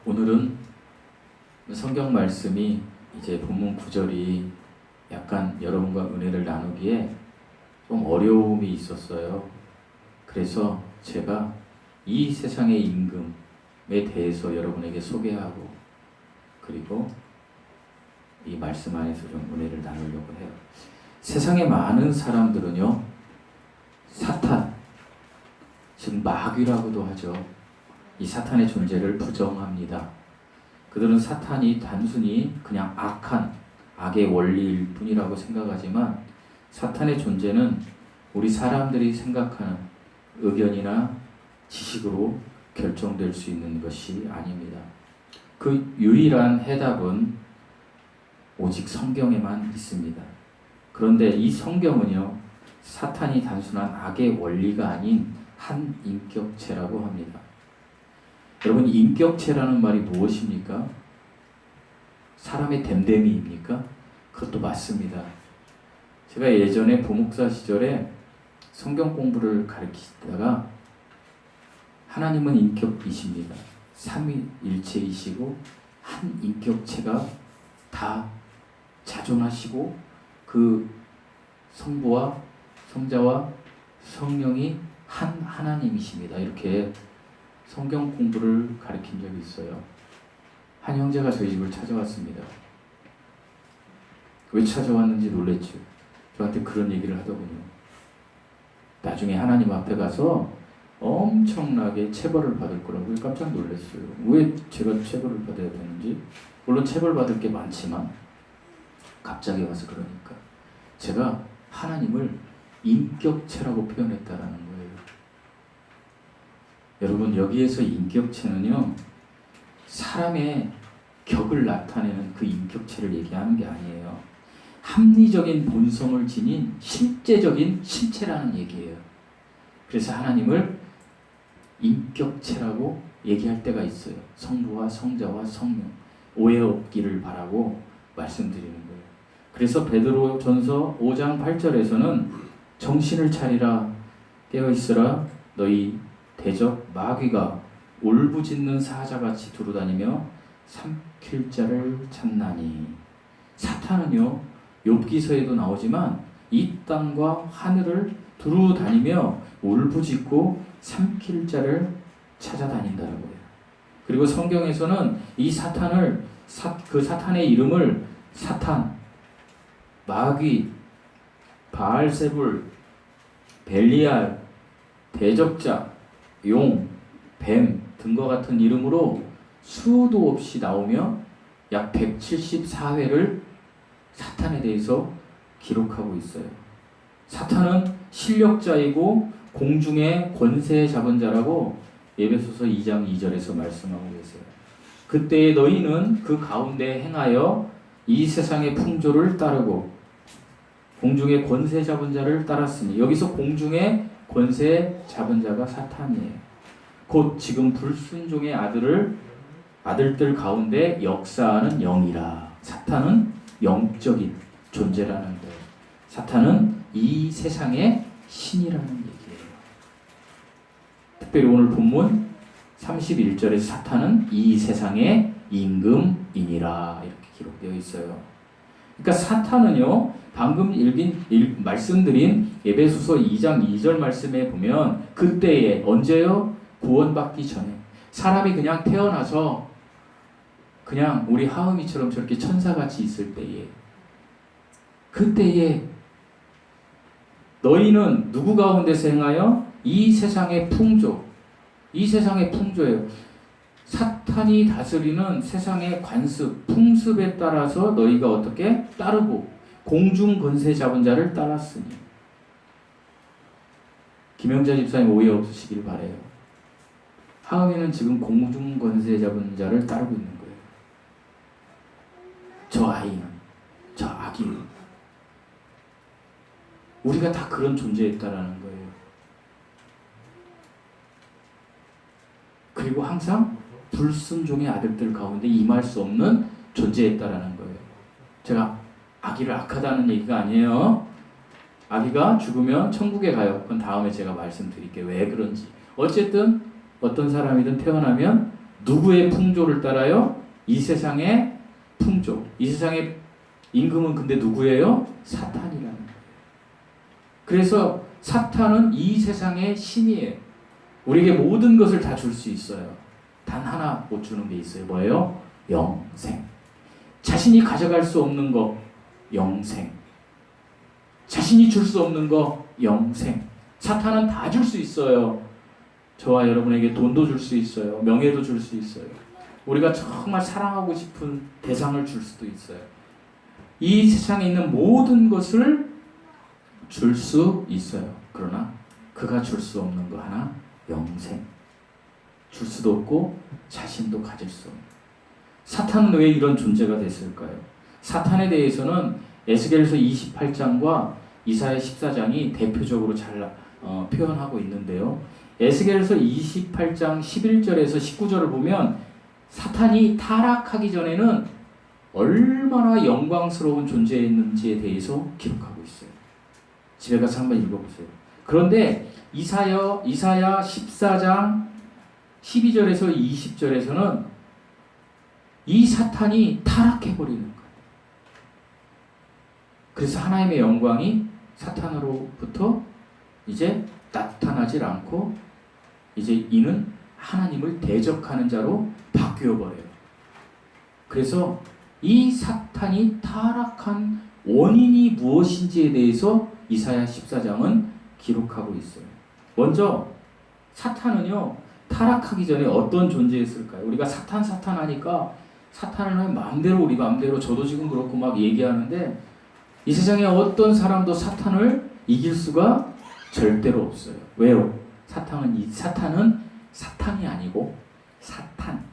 오늘은 성경 말씀이 이제 본문 구절이 약간 여러분과 은혜를 나누기에 좀 어려움이 있었어요. 그래서 제가 이 세상의 임금에 대해서 여러분에게 소개하고 그리고 이 말씀 안에서 좀 은혜를 나누려고 해요. 세상의 많은 사람들은요, 사탄, 즉 마귀라고도 하죠. 이 사탄의 존재를 부정합니다. 그들은 사탄이 단순히 그냥 악의 원리일 뿐이라고 생각하지만 사탄의 존재는 우리 사람들이 생각하는 의견이나 지식으로 결정될 수 있는 것이 아닙니다. 그 유일한 해답은 오직 성경에만 있습니다. 그런데 이 성경은요, 사탄이 단순한 악의 원리가 아닌 한 인격체라고 합니다. 여러분, 인격체라는 말이 무엇입니까? 사람의 됨됨이입니까? 그것도 맞습니다. 제가 예전에 부목사 시절에 성경 공부를 가르치다가 하나님은 인격이십니다. 삼위일체이시고 한 인격체가 다 자존하시고 그 성부와 성자와 성령이 한 하나님이십니다. 이렇게 성경 공부를 가르친 적이 있어요. 한 형제가 저희 집을 찾아왔습니다. 왜 찾아왔는지 놀랬죠. 저한테 그런 얘기를 하더군요. 나중에 하나님 앞에 가서 엄청나게 체벌을 받을 거라고. 깜짝 놀랐어요. 왜 제가 체벌을 받아야 되는지. 물론 체벌 받을 게 많지만 갑자기 와서 그러니까 제가 하나님을 인격체라고 표현했다라는 거예요. 여러분, 여기에서 인격체는요, 사람의 격을 나타내는 그 인격체를 얘기하는 게 아니에요. 합리적인 본성을 지닌 실제적인 실체라는 얘기예요. 그래서 하나님을 인격체라고 얘기할 때가 있어요. 성부와 성자와 성령. 오해 없기를 바라고 말씀드리는 거예요. 그래서 베드로전서 5장 8절에서는 정신을 차리라, 깨어있으라, 너희 대적 마귀가 울부짖는 사자같이 두루다니며 삼킬 자를 찾나니. 사탄은요, 욥기서에도 나오지만 이 땅과 하늘을 두루다니며 울부짖고 삼킬 자를 찾아다닌다라고 해요. 그리고 성경에서는 이 사탄을 그 사탄의 이름을 사탄, 마귀, 바알세불, 벨리알, 대적자, 용, 뱀 등과 같은 이름으로 수도 없이 나오며 약 174회를 사탄에 대해서 기록하고 있어요. 사탄은 실력자이고 공중의 권세 잡은 자라고 에베소서 2장 2절에서 말씀하고 계세요. 그때에 너희는 그 가운데 행하여 이 세상의 풍조를 따르고 공중의 권세 잡은 자를 따랐으니, 여기서 공중의 권세 잡은 자가 사탄이에요. 곧 지금 불순종의 아들들 가운데 역사하는 영이라. 사탄은 영적인 존재라는 거예요. 사탄은 이 세상의 신이라는 얘기예요. 특별히 오늘 본문 31절에 사탄은 이 세상의 임금이니라 이렇게 기록되어 있어요. 그러니까 사탄은요, 방금 말씀드린 에베소서 2장 2절 말씀에 보면 그때에 언제요? 구원받기 전에 사람이 그냥 태어나서 그냥 우리 하음이처럼 저렇게 천사같이 있을 때에, 그때에 너희는 누구 가운데서 행하여 이 세상의 풍조, 이 세상의 풍조예요. 사탄이 다스리는 세상의 관습, 풍습에 따라서 너희가 어떻게 따르고 공중 권세 잡은 자를 따랐으니. 김영자 집사님 오해 없으시길 바래요. 하음이는 지금 공중 권세 잡은 자를 따르고 있는 거예요. 저 아이는, 저 아기는. 우리가 다 그런 존재였다라는 거예요. 그리고 항상 불순종의 아들들 가운데 임할 수 없는 존재였다라는 거예요. 제가 아기를 악하다는 얘기가 아니에요. 아기가 죽으면 천국에 가요. 그건 다음에 제가 말씀드릴게요. 왜 그런지. 어쨌든 어떤 사람이든 태어나면 누구의 풍조를 따라요? 이 세상의 풍조. 이 세상의 임금은 근데 누구예요? 사탄이라는 거예요. 그래서 사탄은 이 세상의 신이에요. 우리에게 모든 것을 다 줄 수 있어요. 단 하나 못 주는 게 있어요. 뭐예요? 영생. 자신이 가져갈 수 없는 거 영생. 자신이 줄 수 없는 거 영생. 사탄은 다 줄 수 있어요. 저와 여러분에게 돈도 줄 수 있어요. 명예도 줄 수 있어요. 우리가 정말 사랑하고 싶은 대상을 줄 수도 있어요. 이 세상에 있는 모든 것을 줄 수 있어요. 그러나 그가 줄 수 없는 거 하나, 영생. 줄 수도 없고 자신도 가질 수 없는. 사탄은 왜 이런 존재가 됐을까요? 사탄에 대해서는 에스겔서 28장과 이사야 14장이 대표적으로 잘 표현하고 있는데요. 에스겔서 28장 11절에서 19절을 보면 사탄이 타락하기 전에는 얼마나 영광스러운 존재였는지에 대해서 기록하고 있어요. 집에 가서 한번 읽어보세요. 그런데 이사야 14장 12절에서 20절에서는 이 사탄이 타락해버리는 거예요. 그래서 하나님의 영광이 사탄으로부터 이제 나타나질 않고 이제 이는 하나님을 대적하는 자로 바뀌어버려요. 그래서 이 사탄이 타락한 원인이 무엇인지에 대해서 이사야 14장은 기록하고 있어요. 먼저 사탄은요, 타락하기 전에 어떤 존재였을까요? 우리가 사탄 하니까 사탄을 마음대로 우리 마음대로 저도 지금 그렇고 막 얘기하는데 이 세상에 어떤 사람도 사탄을 이길 수가 절대로 없어요. 왜요? 사탄은 사탄이 아니고 사탄,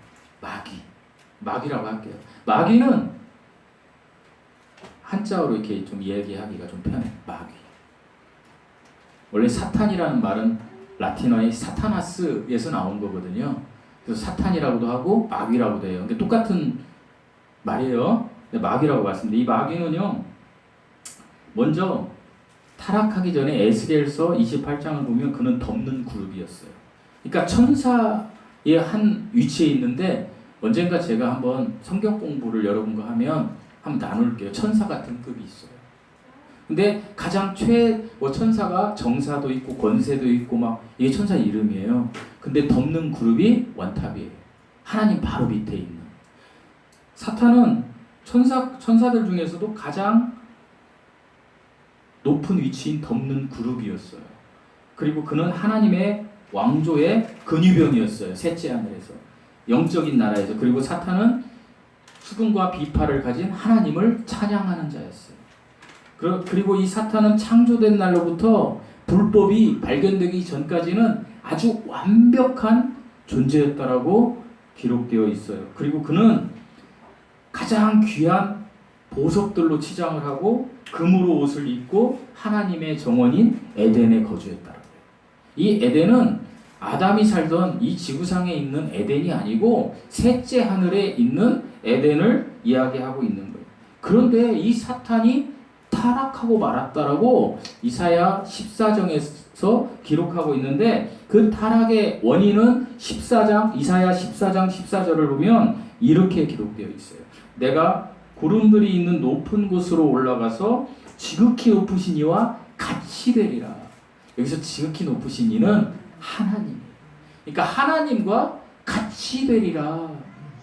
마귀라고 할게요. 마귀는 한자어로 이렇게 좀 이야기하기가 좀 편해요. 마귀. 원래 사탄이라는 말은 라틴어의 사타나스에서 나온 거거든요. 그래서 사탄이라고도 하고 마귀라고도 해요. 근데 똑같은 말이에요. 마귀라고 말씀드렸는데 이 마귀는요, 먼저 타락하기 전에 에스겔서 28장을 보면 그는 덮는 그룹이었어요. 그러니까 천사의 한 위치에 있는데 언젠가 제가 한번 성경 공부를 여러분과 하면 한번 나눌게요. 천사가 등급이 있어요. 근데 가장 천사가 정사도 있고 권세도 있고 막 이게 천사 이름이에요. 근데 덮는 그룹이 원탑이에요. 하나님 바로 밑에 있는. 사탄은 천사들 중에서도 가장 높은 위치인 덮는 그룹이었어요. 그리고 그는 하나님의 왕조의 근위병이었어요. 셋째 하늘에서. 영적인 나라에서. 그리고 사탄은 수금과 비파를 가진 하나님을 찬양하는 자였어요. 그리고 이 사탄은 창조된 날로부터 불법이 발견되기 전까지는 아주 완벽한 존재였다라고 기록되어 있어요. 그리고 그는 가장 귀한 보석들로 치장을 하고 금으로 옷을 입고 하나님의 정원인 에덴에 거주했다라고요. 이 에덴은 아담이 살던 이 지구상에 있는 에덴이 아니고 셋째 하늘에 있는 에덴을 이야기하고 있는 거예요. 그런데 이 사탄이 타락하고 말았다라고 이사야 14장에서 기록하고 있는데 그 타락의 원인은 이사야 14장 14절을 보면 이렇게 기록되어 있어요. 내가 구름들이 있는 높은 곳으로 올라가서 지극히 높으신 이와 같이 되리라. 여기서 지극히 높으신 이는 하나님. 그러니까 하나님과 같이 되리라.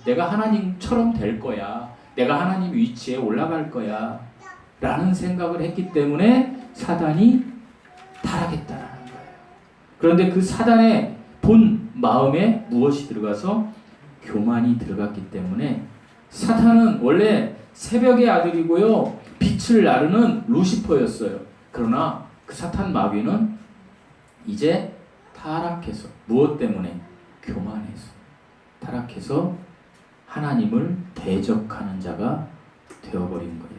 내가 하나님처럼 될 거야. 내가 하나님 위치에 올라갈 거야. 라는 생각을 했기 때문에 사단이 타락했다라는 거예요. 그런데 그 사단의 본 마음에 무엇이 들어가서 교만이 들어갔기 때문에 사탄은 원래 새벽의 아들이고요. 빛을 나르는 루시퍼였어요. 그러나 그 사탄 마귀는 이제 타락해서 무엇 때문에? 교만해서 타락해서 하나님을 대적하는 자가 되어버린 거예요.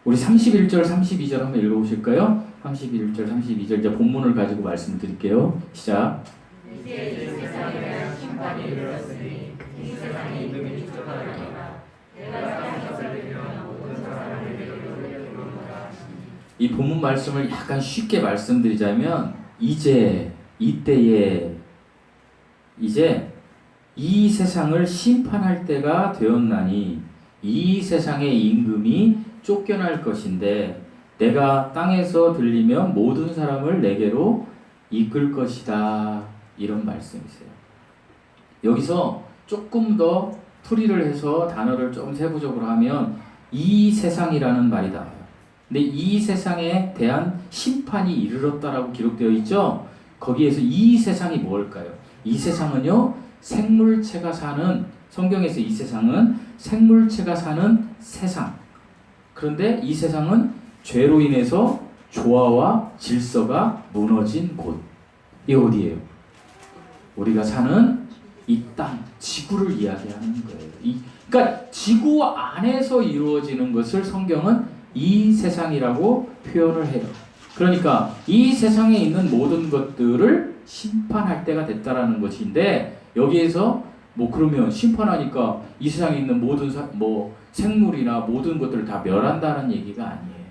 우리 31절 32절 한번 읽어보실까요? 31절 32절 이제 본문을 가지고 말씀을 드릴게요. 시작. 이제 이 세상에 심판이 이르렀으니 이 세상에 이름이 쫓아가리라. 내가 땅에서 들면 모든 사람을 이르노라. 이 본문 말씀을 약간 쉽게 말씀드리자면 이때에 이제 이 세상을 심판할 때가 되었나니 이 세상의 임금이 쫓겨날 것인데 내가 땅에서 들리면 모든 사람을 내게로 이끌 것이다. 이런 말씀이세요. 여기서 조금 더 풀이를 해서 단어를 좀 세부적으로 하면 이 세상이라는 말이 나와요. 근데 이 세상에 대한 심판이 이르렀다라고 기록되어 있죠. 거기에서 이 세상이 뭘까요? 이 세상은요, 생물체가 사는, 성경에서 이 세상은 생물체가 사는 세상. 그런데 이 세상은 죄로 인해서 조화와 질서가 무너진 곳. 이게 어디예요? 우리가 사는 이 땅, 지구를 이야기하는 거예요. 그러니까 지구 안에서 이루어지는 것을 성경은 이 세상이라고 표현을 해요. 그러니까 이 세상에 있는 모든 것들을 심판할 때가 됐다라는 것인데, 여기에서 뭐 그러면 심판하니까 이 세상에 있는 모든 생물이나 모든 것들을 다 멸한다는 얘기가 아니에요.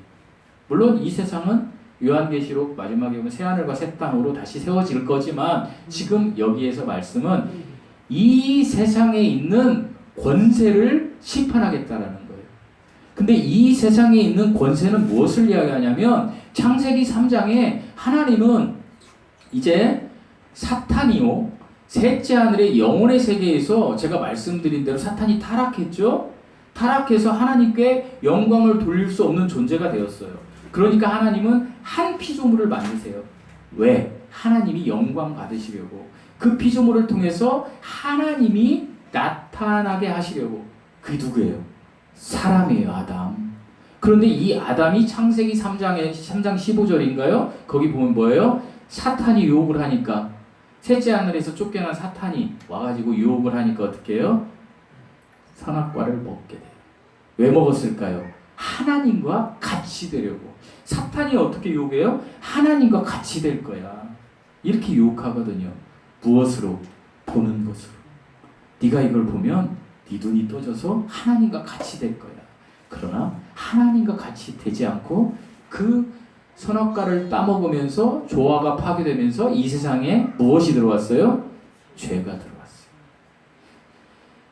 물론 이 세상은 요한계시록 마지막에 보면 새하늘과 새 땅으로 다시 세워질 거지만, 지금 여기에서 말씀은 이 세상에 있는 권세를 심판하겠다라는 거예요. 근데 이 세상에 있는 권세는 무엇을 이야기하냐면, 창세기 3장에 하나님은 이제 사탄이요, 셋째 하늘의 영혼의 세계에서, 제가 말씀드린 대로 사탄이 타락했죠. 타락해서 하나님께 영광을 돌릴 수 없는 존재가 되었어요. 그러니까 하나님은 한 피조물을 만드세요. 왜? 하나님이 영광 받으시려고. 그 피조물을 통해서 하나님이 나타나게 하시려고. 그게 누구예요? 사람이에요, 아담. 그런데 이 아담이 창세기 3장 15절인가요? 거기 보면 뭐예요? 사탄이 유혹을 하니까, 셋째 하늘에서 쫓겨난 사탄이 와가지고 유혹을 하니까 어떻게 해요? 선악과를 먹게 돼요. 왜 먹었을까요? 하나님과 같이 되려고. 사탄이 어떻게 유혹해요? 하나님과 같이 될 거야. 이렇게 유혹하거든요. 무엇으로? 보는 것으로. 네가 이걸 보면 네 눈이 떠져서 하나님과 같이 될 거야. 그러나 하나님과 같이 되지 않고 그 선악과를 따먹으면서 조화가 파괴되면서 이 세상에 무엇이 들어왔어요? 죄가 들어왔어요.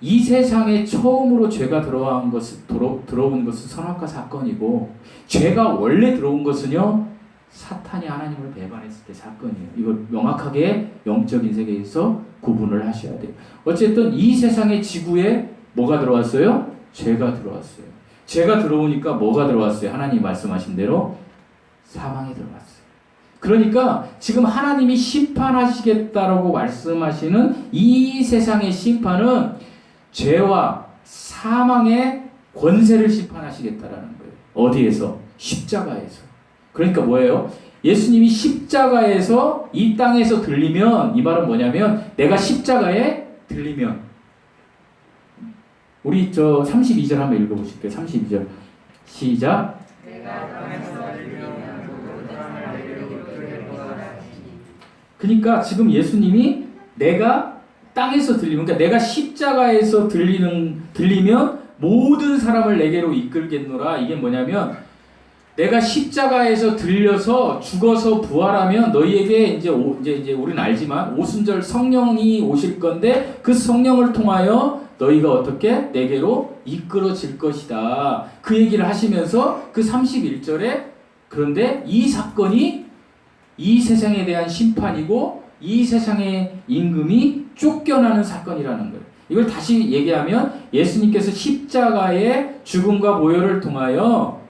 이 세상에 처음으로 죄가 들어온 것은 선악과 사건이고, 죄가 원래 들어온 것은요, 사탄이 하나님을 배반했을 때 사건이에요. 이걸 명확하게 영적인 세계에서 구분을 하셔야 돼요. 어쨌든 이 세상의 지구에 뭐가 들어왔어요? 죄가 들어왔어요. 죄가 들어오니까 뭐가 들어왔어요? 하나님 말씀하신 대로 사망이 들어왔어요. 그러니까 지금 하나님이 심판하시겠다라고 말씀하시는 이 세상의 심판은 죄와 사망의 권세를 심판하시겠다라는 거예요. 어디에서? 십자가에서. 그러니까 뭐예요? 예수님이 십자가에서 이 땅에서 들리면, 이 말은 뭐냐면 내가 십자가에 들리면, 우리 32절 한번 읽어보실게요. 32절 시작. 그러니까 지금 예수님이 내가 땅에서 들리면, 그러니까 내가 십자가에서 들리면 모든 사람을 내게로 이끌겠노라. 이게 뭐냐면, 내가 십자가에서 들려서 죽어서 부활하면 너희에게 이제 우리는 알지만 오순절 성령이 오실 건데, 그 성령을 통하여 너희가 어떻게 내게로 이끌어질 것이다. 그 얘기를 하시면서 그 31절에, 그런데 이 사건이 이 세상에 대한 심판이고 이 세상의 임금이 쫓겨나는 사건이라는 거예요. 이걸 다시 얘기하면 예수님께서 십자가의 죽음과 보혈을 통하여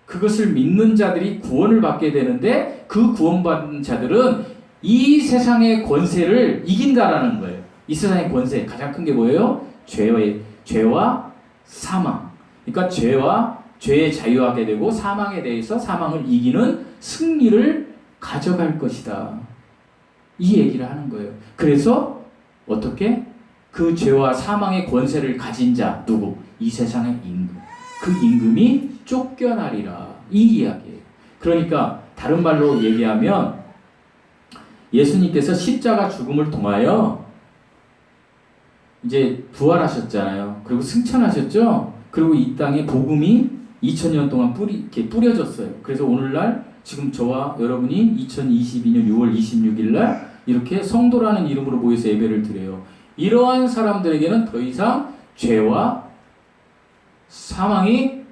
그것을 믿는 자들이 구원을 받게 되는데, 그 구원받은 자들은 이 세상의 권세를 이긴다라는 거예요. 이 세상의 권세, 가장 큰 게 뭐예요? 죄와 사망. 그러니까 죄에 자유하게 되고 사망에 대해서 사망을 이기는 승리를 가져갈 것이다. 이 얘기를 하는 거예요. 그래서 어떻게? 그 죄와 사망의 권세를 가진 자, 누구? 이 세상의 임금. 그 임금이 쫓겨나리라. 이 이야기예요. 그러니까 다른 말로 얘기하면 예수님께서 십자가 죽음을 통하여 이제 부활하셨잖아요. 그리고 승천하셨죠. 그리고 이 땅에 복음이 2000년 동안 이렇게 뿌려졌어요. 그래서 오늘날 지금 저와 여러분이 2022년 6월 26일 날 이렇게 성도라는 이름으로 모여서 예배를 드려요. 이러한 사람들에게는 더 이상 죄와 사망이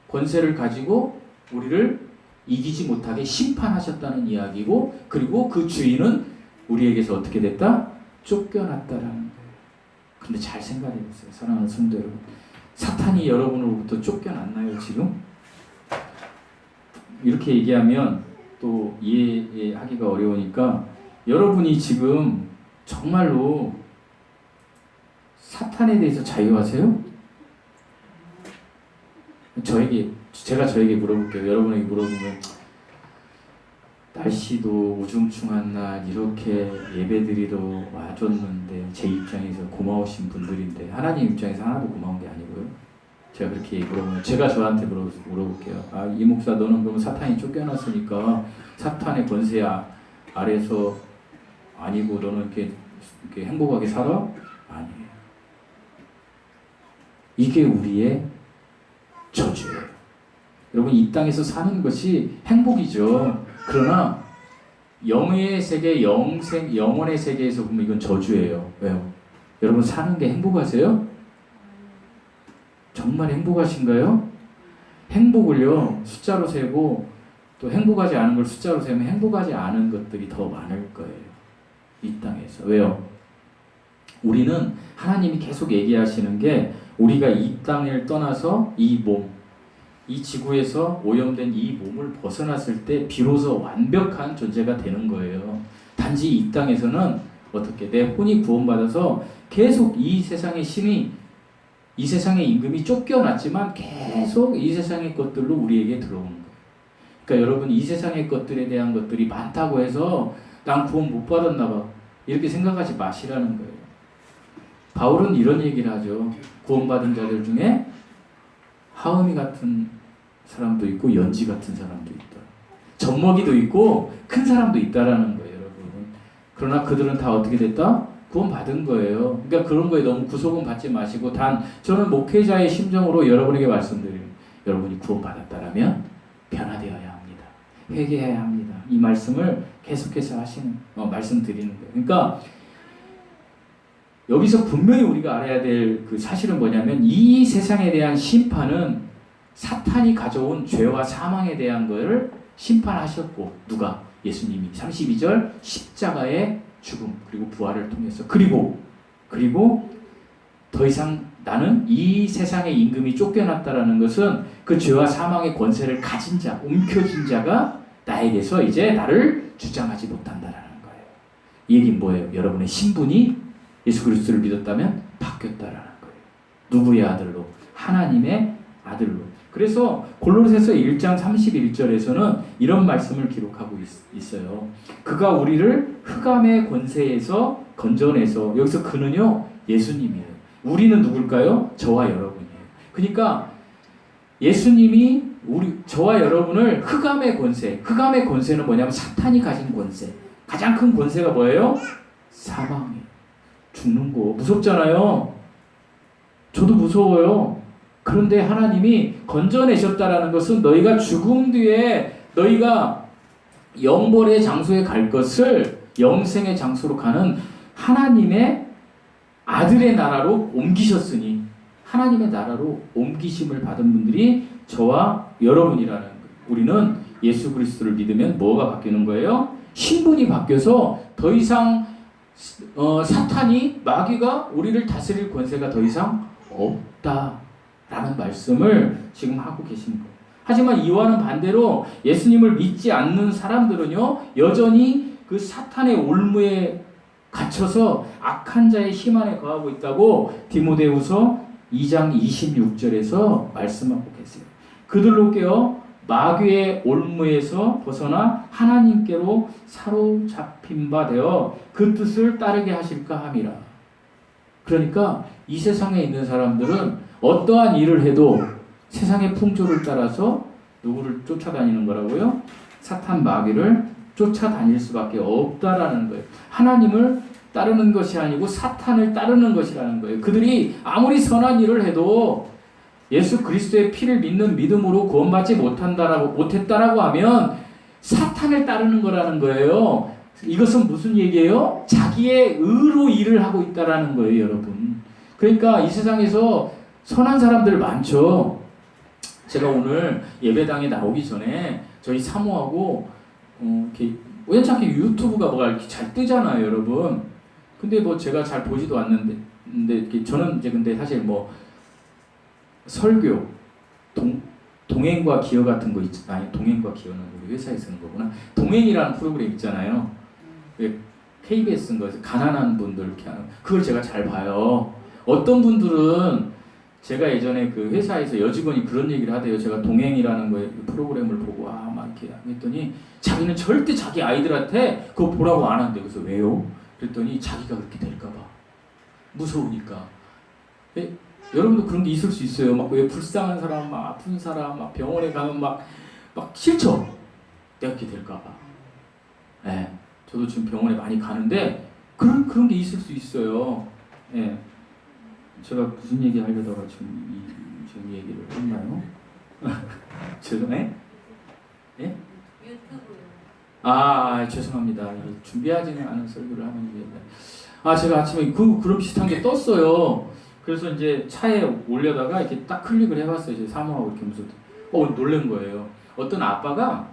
권세를 가지고 우리를 이기지 못하게 심판하셨다는 이야기고, 그리고 그 주인은 우리에게서 어떻게 됐다? 쫓겨났다라는 거예요. 근데 잘 생각해 보세요. 사랑하는 성도 여러분. 사탄이 여러분으로부터 쫓겨났나요, 지금? 이렇게 얘기하면 또 이해하기가 어려우니까, 여러분이 지금 정말로 사탄에 대해서 자유하세요? 제가 저에게 물어볼게요. 여러분에게 물어보면, 날씨도 우중충한 날 이렇게 예배드리러 와줬는데 제 입장에서 고마우신 분들인데 하나님 입장에서 하나도 고마운 게 아니고요. 제가 그렇게 물어보면 제가 저한테 물어볼게요. 이 목사, 너는 그럼 사탄이 쫓겨났으니까 사탄의 권세 아래서 아니고 너는 이렇게 행복하게 살아? 아니에요. 이게 우리의 저주예요. 여러분, 이 땅에서 사는 것이 행복이죠. 그러나 영의 세계, 영혼의 세계에서 보면 이건 저주예요. 왜요? 여러분, 사는 게 행복하세요? 정말 행복하신가요? 행복을요, 숫자로 세고, 또 행복하지 않은 걸 숫자로 세면 행복하지 않은 것들이 더 많을 거예요. 이 땅에서. 왜요? 우리는 하나님이 계속 얘기하시는 게, 우리가 이 땅을 떠나서 이 지구에서 오염된 이 몸을 벗어났을 때 비로소 완벽한 존재가 되는 거예요. 단지 이 땅에서는 어떻게 내 혼이 구원받아서 계속 이 세상의 신이, 이 세상의 임금이 쫓겨났지만 계속 이 세상의 것들로 우리에게 들어오는 거예요. 그러니까 여러분, 이 세상의 것들에 대한 것들이 많다고 해서 난 구원 못 받았나 봐, 이렇게 생각하지 마시라는 거예요. 바울은 이런 얘기를 하죠. 구원받은 자들 중에 하은이 같은 사람도 있고 연지 같은 사람도 있다. 젖먹이도 있고 큰 사람도 있다라는 거예요, 여러분. 그러나 그들은 다 어떻게 됐다? 구원받은 거예요. 그러니까 그런 거에 너무 구속은 받지 마시고, 단 저는 목회자의 심정으로 여러분에게 말씀드려요. 여러분이 구원받았다라면 변화되어야 합니다. 회개해야 합니다. 이 말씀을 계속해서 말씀드리는 거예요. 그러니까 여기서 분명히 우리가 알아야 될 그 사실은 뭐냐면, 이 세상에 대한 심판은 사탄이 가져온 죄와 사망에 대한 것을 심판하셨고, 누가? 예수님이 32절 십자가의 죽음 그리고 부활을 통해서, 그리고 더 이상 나는 이 세상의 임금이 쫓겨났다라는 것은 그 죄와 사망의 권세를 가진 자, 움켜쥔 자가 나에게서 이제 나를 주장하지 못한다라는 거예요. 이 얘기는 뭐예요? 여러분의 신분이 예수 그리스도를 믿었다면 바뀌었다라는 거예요. 누구의 아들로? 하나님의 아들로. 그래서 골로새서 1장 31절에서는 이런 말씀을 기록하고 있어요. 그가 우리를 흑암의 권세에서 건져내서, 여기서 그는요, 예수님이에요. 우리는 누굴까요? 저와 여러분이에요. 그러니까 예수님이 저와 여러분을 흑암의 권세는 뭐냐면 사탄이 가진 권세. 가장 큰 권세가 뭐예요? 사망이에요. 죽는 거 무섭잖아요. 저도 무서워요. 그런데 하나님이 건져내셨다라는 것은 너희가 죽음 뒤에 너희가 영벌의 장소에 갈 것을 영생의 장소로 가는 하나님의 아들의 나라로 옮기셨으니, 하나님의 나라로 옮기심을 받은 분들이 저와 여러분이라는 거예요. 우리는 예수 그리스도를 믿으면 뭐가 바뀌는 거예요? 신분이 바뀌어서 더 이상 사탄이, 마귀가 우리를 다스릴 권세가 더 이상 없다라는 말씀을 지금 하고 계신 거예요. 하지만 이와는 반대로 예수님을 믿지 않는 사람들은요, 여전히 그 사탄의 올무에 갇혀서 악한 자의 힘 안에 거하고 있다고 디모데후서 2장 26절에서 말씀하고 계세요. 그들로 깨어 마귀의 올무에서 벗어나 하나님께로 사로잡힌 바 되어 그 뜻을 따르게 하실까 함이라. 그러니까 이 세상에 있는 사람들은 어떠한 일을 해도 세상의 풍조를 따라서 누구를 쫓아다니는 거라고요? 사탄 마귀를 쫓아다닐 수밖에 없다라는 거예요. 하나님을 따르는 것이 아니고 사탄을 따르는 것이라는 거예요. 그들이 아무리 선한 일을 해도 예수 그리스도의 피를 믿는 믿음으로 구원받지 못했다라고 하면 사탄을 따르는 거라는 거예요. 이것은 무슨 얘기예요? 자기의 의로 일을 하고 있다라는 거예요, 여러분. 그러니까 이 세상에서 선한 사람들 많죠. 제가 오늘 예배당에 나오기 전에 저희 사모하고 이렇게 우연찮게 유튜브가 뭐가 이렇게 잘 뜨잖아요, 여러분. 근데 뭐 제가 잘 보지도 않는데, 근데 저는 이제 근데 사실 뭐 설교, 동행과 기여 같은 거 아니 동행과 기여는 우리 회사에 쓰는 거구나. 동행이라는 프로그램 있잖아요. KBS 쓴 거에서 가난한 분들 이렇게 하는 그걸 제가 잘 봐요. 어떤 분들은 제가 예전에 그 회사에서 여직원이 그런 얘기를 하대요. 제가 동행이라는 거에 프로그램을 보고 막 이렇게 했더니 자기는 절대 자기 아이들한테 그거 보라고 안 한대. 그래서 왜요? 그랬더니 자기가 그렇게 될까 봐 무서우니까. 여러분도 그런 게 있을 수 있어요. 막 왜 불쌍한 사람, 막 아픈 사람, 막 병원에 가면 막 싫죠. 내가 그렇게 될까 봐. 네, 저도 지금 병원에 많이 가는데 그런 게 있을 수 있어요. 네. 제가 무슨 얘기 하려다가 지금 이 얘기를 했나요? 죄송해? 예? 유튜브. 죄송합니다. 준비하지는 않은 설교를 하는 게. 제가 아침에 그런 비슷한 게 떴어요. 그래서 이제 차에 올려다가 이렇게 딱 클릭을 해봤어요. 이제 사모하고 이렇게 무슨 놀란 거예요. 어떤 아빠가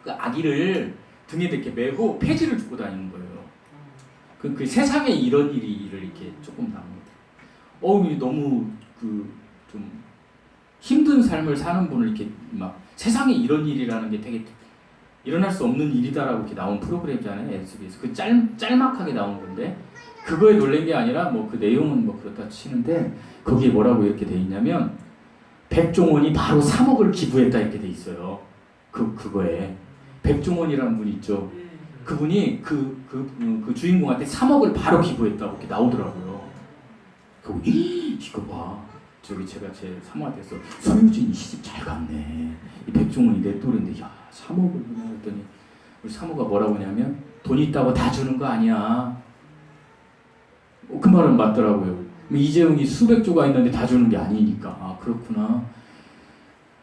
그 아기를 등에 이렇게 메고 폐지를 주고 다니는 거예요. 그 세상에 이런 일을 이렇게 조금 나옵니다. 너무 좀 힘든 삶을 사는 분을 이렇게 막 세상에 이런 일이라는 게 되게 일어날 수 없는 일이다라고 이렇게 나온 프로그램이잖아요, SBS. 그 짤막하게 나온 건데 그거에 놀란 게 아니라 뭐 그 내용은 뭐 그렇다 치는데 거기에 뭐라고 이렇게 돼 있냐면 백종원이 바로 3억을 기부했다 이렇게 돼 있어요. 그거에 백종원이라는 분이 있죠. 그분이 그 주인공한테 3억을 바로 기부했다고 이렇게 나오더라고요. 이거 봐. 저기 제가 제 사모한테 서 소유진이 시집 잘 갔네. 이 백종원이 내 또래인데 3억을 그냥 했더니 우리 사모가 뭐라고 하냐면 돈 있다고 다 주는 거 아니야. 그 말은 맞더라고요. 이재용이 수백 조가 있는데 다 주는 게 아니니까. 그렇구나.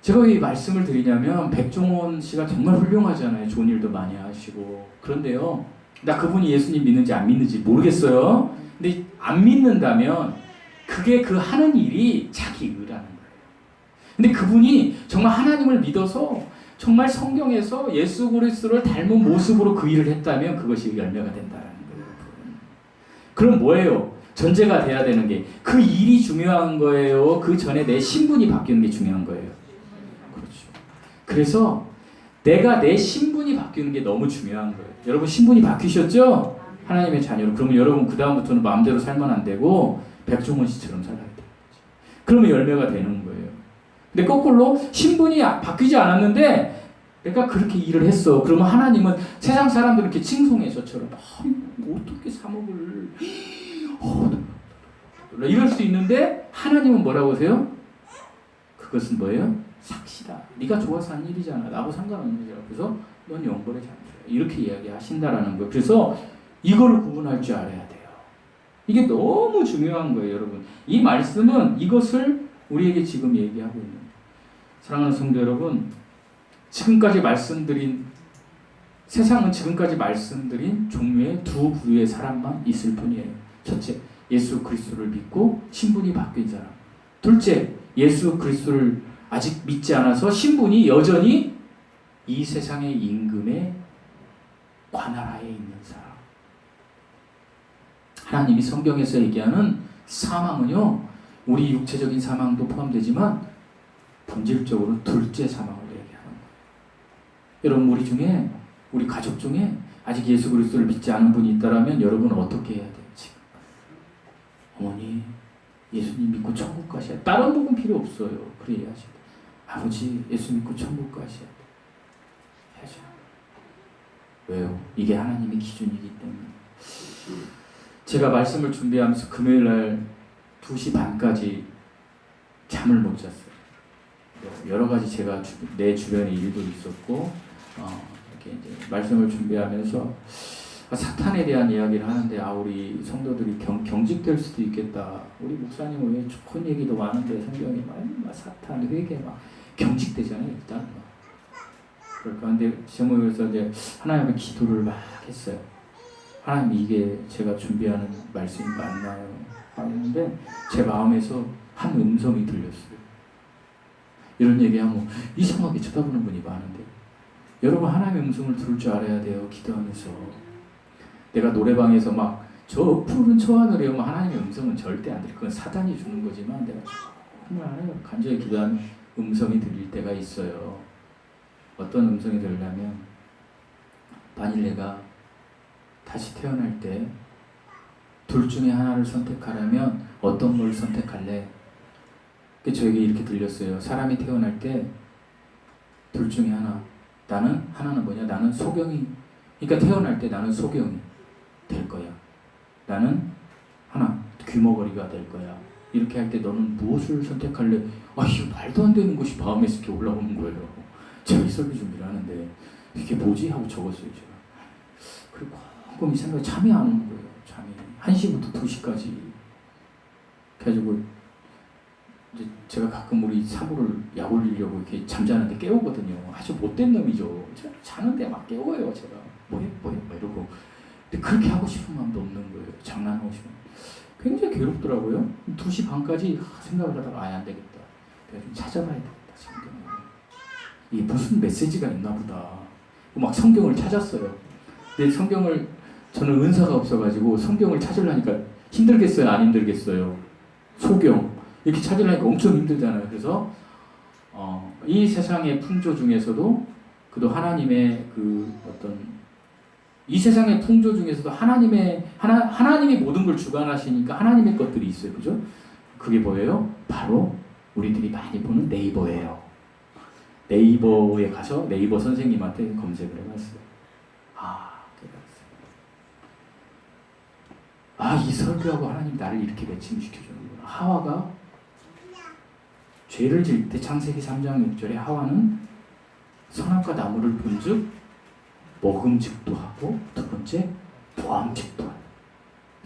제가 왜 이 말씀을 드리냐면 백종원 씨가 정말 훌륭하잖아요. 좋은 일도 많이 하시고. 그런데요. 나 그분이 예수님 믿는지 안 믿는지 모르겠어요. 근데 안 믿는다면 그게 그 하는 일이 자기 의라는 거예요. 근데 그분이 정말 하나님을 믿어서 정말 성경에서 예수 그리스도를 닮은 모습으로 그 일을 했다면 그것이 열매가 된다는 거예요. 그럼 뭐예요? 전제가 돼야 되는 게 그 일이 중요한 거예요? 그 전에 내 신분이 바뀌는 게 중요한 거예요? 그렇죠. 그래서 내가 내 신분이 바뀌는 게 너무 중요한 거예요. 여러분 신분이 바뀌셨죠? 하나님의 자녀로. 그러면 여러분 그 다음부터는 마음대로 살면 안 되고 백종원 씨처럼 살아야 돼요. 그러면 열매가 되는 거예요. 근데 거꾸로 신분이 바뀌지 않았는데 내가 그렇게 일을 했어. 그러면 하나님은 세상 사람들 이렇게 칭송해 저처럼 어떻게 3억을 이럴 수 있는데 하나님은 뭐라고 하세요? 그것은 뭐예요? 삭시다. 네가 좋아서 한 일이잖아. 나하고 상관없는 일이야. 그래서 넌 영벌의 자녀야. 이렇게 이야기하신다라는 거예요. 그래서 이거를 구분할 줄 알아야 돼요. 이게 너무 중요한 거예요, 여러분. 이 말씀은 이것을 우리에게 지금 얘기하고 있는 거예요. 사랑하는 성도 여러분, 지금까지 말씀드린 세상은 지금까지 말씀드린 종류의 두 부류의 사람만 있을 뿐이에요. 첫째, 예수 그리스도를 믿고 신분이 바뀐 사람. 둘째, 예수 그리스도를 아직 믿지 않아서 신분이 여전히 이 세상의 임금의 관할하에 있는 사람. 하나님이 성경에서 얘기하는 사망은요, 우리 육체적인 사망도 포함되지만 본질적으로 둘째 사망을 얘기하는 거예요. 여러분 우리 중에 우리 가족 중에 아직 예수 그리스도를 믿지 않은 분이 있다라면 여러분은 어떻게 해야 돼요? 지금 어머니 예수님 믿고 천국 가셔야 돼. 다른 복음 필요 없어요. 그래야지. 아버지 예수 믿고 천국 가셔야 돼. 해야죠. 왜요? 이게 하나님의 기준이기 때문에. 제가 말씀을 준비하면서 금요일날 2시 반까지 잠을 못 잤어요. 여러 가지 제가 내 주변에 일도 있었고 이렇게 이제 말씀을 준비하면서 사탄에 대한 이야기를 하는데 우리 성도들이 경직될 수도 있겠다. 우리 목사님은 왜 좋은 얘기도 많은데 성경에 막 사탄 회개 막 경직되잖아요. 일단 그럴까. 근데 제목에서 이제 하나님의 기도를 막 했어요. 하나님 이게 제가 준비하는 말씀이 맞나요? 했는데 제 마음에서 한 음성이 들렸어요. 이런 얘기하면 이상하게 쳐다보는 분이 많은데 여러분 하나님의 음성을 들을 줄 알아야 돼요. 기도하면서 내가 노래방에서 막 저 푸른 저 하늘에 오면 하나님의 음성은 절대 안 들려. 그건 사단이 주는 거지만 내가 정말 간절히 기도한 음성이 들릴 때가 있어요. 어떤 음성이 들려면 만일 내가 다시 태어날 때 둘 중에 하나를 선택하라면 어떤 걸 선택할래? 저에게 이렇게 들렸어요. 사람이 태어날 때 둘 중에 하나는 뭐냐? 나는 소경이, 그러니까 태어날 때 나는 소경이 될 거야. 나는 귀머거리가 될 거야. 이렇게 할 때 너는 무엇을 선택할래? 이거 말도 안 되는 것이 마음에 이렇게 올라오는 거예요. 제가 이 설교 준비를 하는데 이게 뭐지? 하고 적었어요. 제가. 그리고 꼼꼼히 생각이 잠이 안 오는 거예요. 잠이 1시부터 2시까지. 그래가지고 이제 제가 가끔 우리 사부를 약 올리려고 이렇게 잠자는데 깨우거든요. 아주 못된 놈이죠. 자는데 막 깨워요. 제가 뭐해 이러고. 근데 그렇게 하고 싶은 마음도 없는 거예요. 장난하고 싶은. 굉장히 괴롭더라고요. 2시 반까지 생각을 하다가 안 되겠다. 내가 좀 찾아봐야 되겠다. 성경을. 이게 무슨 메시지가 있나 보다. 막 성경을 찾았어요. 근데 성경을 저는 은사가 없어가지고 성경을 찾으려니까 힘들겠어요? 안 힘들겠어요? 소경 이렇게 찾으려니까 엄청 힘들잖아요. 그래서 이 세상의 풍조 중에서도 그도 하나님의 이 세상의 풍조 중에서도 하나님이 모든 걸 주관하시니까 하나님의 것들이 있어요. 그죠? 그게 뭐예요? 바로 우리들이 많이 보는 네이버예요. 네이버에 가서 네이버 선생님한테 검색을 해봤어요. 이 설교하고 하나님 나를 이렇게 매칭시켜주는구나. 하와가 죄를 지을 때 창세기 3장 6절에 하와는 선악과 나무를 본즉 먹음직도 하고 두 번째 보암직도 하고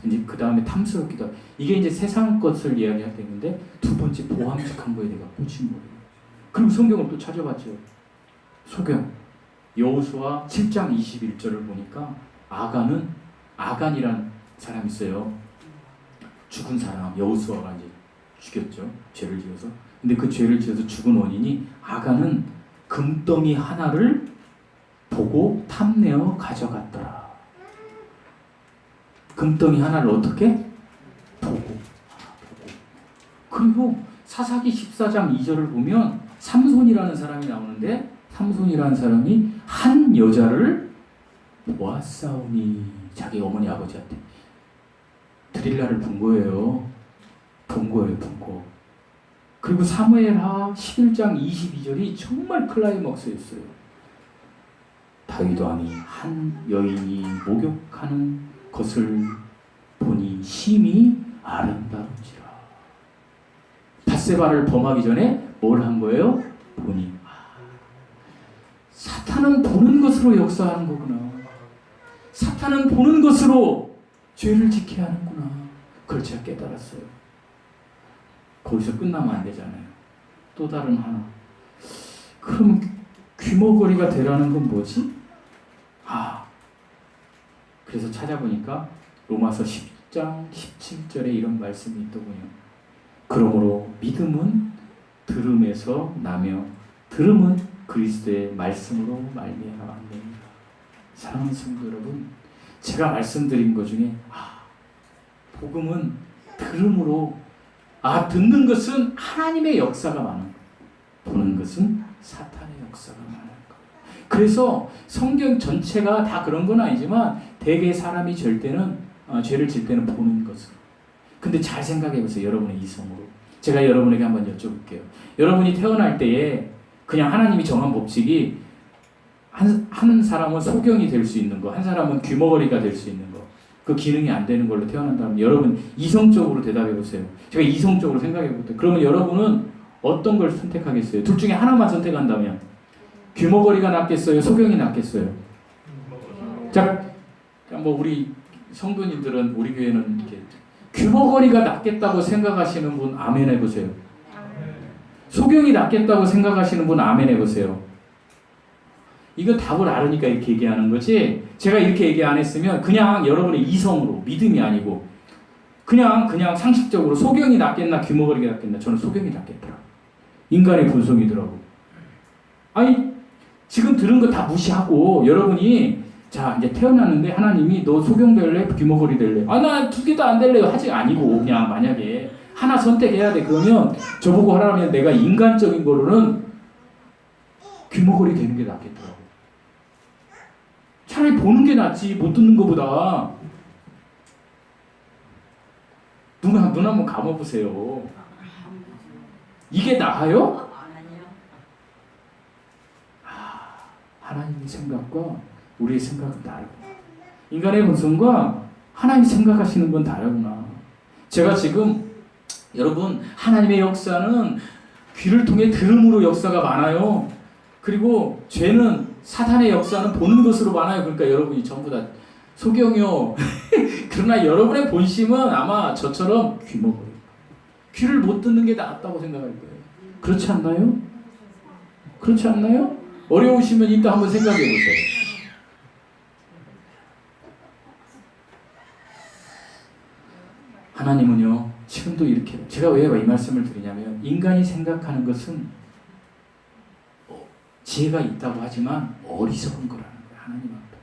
이제 그 다음에 탐스럽기도 하고 이게 이제 세상 것을 이야기할 때인데 두 번째 보암직한 거에 내가 꽂힌 거예요. 그리고 성경을 또 찾아봤죠. 소경 여호수아 7장 21절을 보니까 아간이란 사람이 있어요. 죽은 사람 여호수아가 이제 죽였죠. 죄를 지어서. 근데 그 죄를 지어서 죽은 원인이 아간은 금덩이 하나를 보고 탐내어 가져갔더라. 금덩이 하나를 어떻게? 보고. 그리고 사사기 14장 2절을 보면 삼손이라는 사람이 나오는데 삼손이라는 사람이 한 여자를 보았사오니 자기 어머니 아버지한테 드릴라를 본 거예요. 본 거. 그리고 사무엘하 11장 22절이 정말 클라이막스였어요. 다윗 왕이 한 여인이 목욕하는 것을 보니 심히 아름다운지라. 밧세바를 범하기 전에 뭘 한 거예요? 보니 사탄은 보는 것으로 역사하는 거구나. 사탄은 보는 것으로 죄를 지게 하는구나. 그걸 제가 깨달았어요. 거기서 끝나면 안 되잖아요. 또 다른 하나. 그럼 귀머거리가 되라는 건 뭐지? 그래서 찾아보니까 로마서 10장 17절에 이런 말씀이 있더군요. 그러므로 믿음은 들음에서 나며 들음은 그리스도의 말씀으로 말미암았느니라. 사랑하는 성도 여러분, 제가 말씀드린 것 중에 복음은 들음으로 듣는 것은 하나님의 역사가 많은 거예요. 보는 것은 사탄의 역사가 많은 거예요. 그래서 성경 전체가 다 그런 건 아니지만 대개 사람이 죄를 질 때는 보는 것으로. 근데 잘 생각해 보세요. 여러분의 이성으로. 제가 여러분에게 한번 여쭤볼게요. 여러분이 태어날 때에 그냥 하나님이 정한 법칙이 한 사람은 소경이 될 수 있는 거, 한 사람은 귀머거리가 될 수 있는 거, 그 기능이 안 되는 걸로 태어난다면 여러분 이성적으로 대답해 보세요. 제가 이성적으로 생각해 볼게요. 그러면 여러분은 어떤 걸 선택하겠어요? 둘 중에 하나만 선택한다면 귀머거리가 낫겠어요? 소경이 낫겠어요? 자, 뭐 우리 성도님들은 우리 교회는 이렇게 귀머거리가 낫겠다고 생각하시는 분 아멘 해보세요. 소경이 낫겠다고 생각하시는 분 아멘 해보세요. 이거 답을 알으니까 이렇게 얘기하는 거지. 제가 이렇게 얘기 안 했으면 그냥 여러분의 이성으로 믿음이 아니고 그냥 상식적으로 소경이 낫겠나 귀머거리가 낫겠나 저는 소경이 낫겠더라. 인간의 본성이더라고. 아니 지금 들은 거 다 무시하고 여러분이 자 이제 태어났는데 하나님이 너 소경 될래 귀머거리 될래? 아 나 두 개 다 안 될래요 하지 아니고 그냥 만약에 하나 선택해야 돼 그러면 저보고 하라면 내가 인간적인 거로는 귀머거리 되는 게 낫겠더라고. 차라리 보는 게 낫지 못 듣는 것보다. 눈 한번 감아보세요. 이게 나아요? 하나님의 생각과 우리의 생각은 다르구나. 인간의 본성과 하나님이 생각하시는 건 다르구나. 제가 지금 여러분 하나님의 역사는 귀를 통해 들음으로 역사가 많아요. 그리고 죄는 사탄의 역사는 보는 것으로 많아요. 그러니까 여러분이 전부 다 소경이요. 그러나 여러분의 본심은 아마 저처럼 귀머거리. 귀를 못 듣는 게 낫다고 생각할 거예요. 그렇지 않나요? 그렇지 않나요? 어려우시면 이따 한번 생각해 보세요. 하나님은요, 지금도 이렇게, 제가 왜 이 말씀을 드리냐면, 인간이 생각하는 것은 지혜가 있다고 하지만 어리석은 거라는 거예요, 하나님 앞에.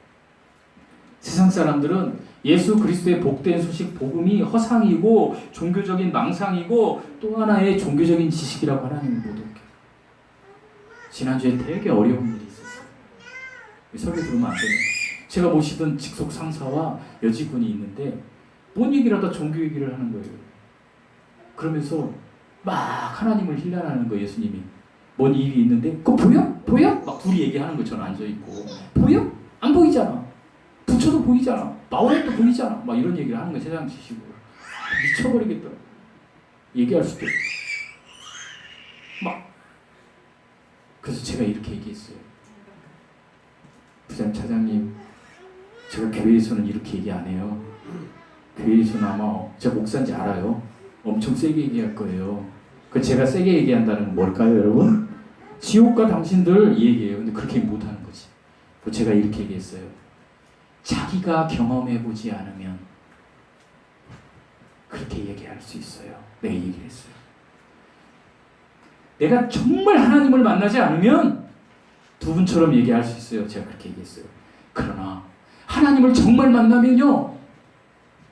세상 사람들은 예수 그리스도의 복된 소식, 복음이 허상이고, 종교적인 망상이고, 또 하나의 종교적인 지식이라고 하나님을 못 얻게. 지난주에 되게 어려운 일이 있었어요. 설교 들으면 안 되네. 제가 모시던 직속 상사와 여직원이 있는데 뭔 얘기를 하다 종교 얘기를 하는 거예요. 그러면서 막 하나님을 힐난하는 거예요. 예수님이 뭔 일이 있는데 그거 보여? 보여? 막 둘이 얘기하는 거 저는 앉아있고 보여? 안 보이잖아. 부처도 보이잖아. 마오렛도 보이잖아. 막 이런 얘기를 하는 거예요. 세상 지식으로. 미쳐버리겠더라. 얘기할 수도 없고. 막 그래서 제가 이렇게 얘기했어요. 부장 차장님, 제가 교회에서는 이렇게 얘기 안 해요. 교회에서는 아마 제가 목사인지 알아요. 엄청 세게 얘기할 거예요. 그 제가 세게 얘기한다는 건 뭘까요, 여러분? 지옥과 당신들 이 얘기예요. 근데 그렇게 못하는 거지. 제가 이렇게 얘기했어요. 자기가 경험해보지 않으면 그렇게 얘기할 수 있어요. 내가 얘기를 했어요. 내가 정말 하나님을 만나지 않으면 두 분처럼 얘기할 수 있어요. 제가 그렇게 얘기했어요. 그러나 하나님을 정말 만나면요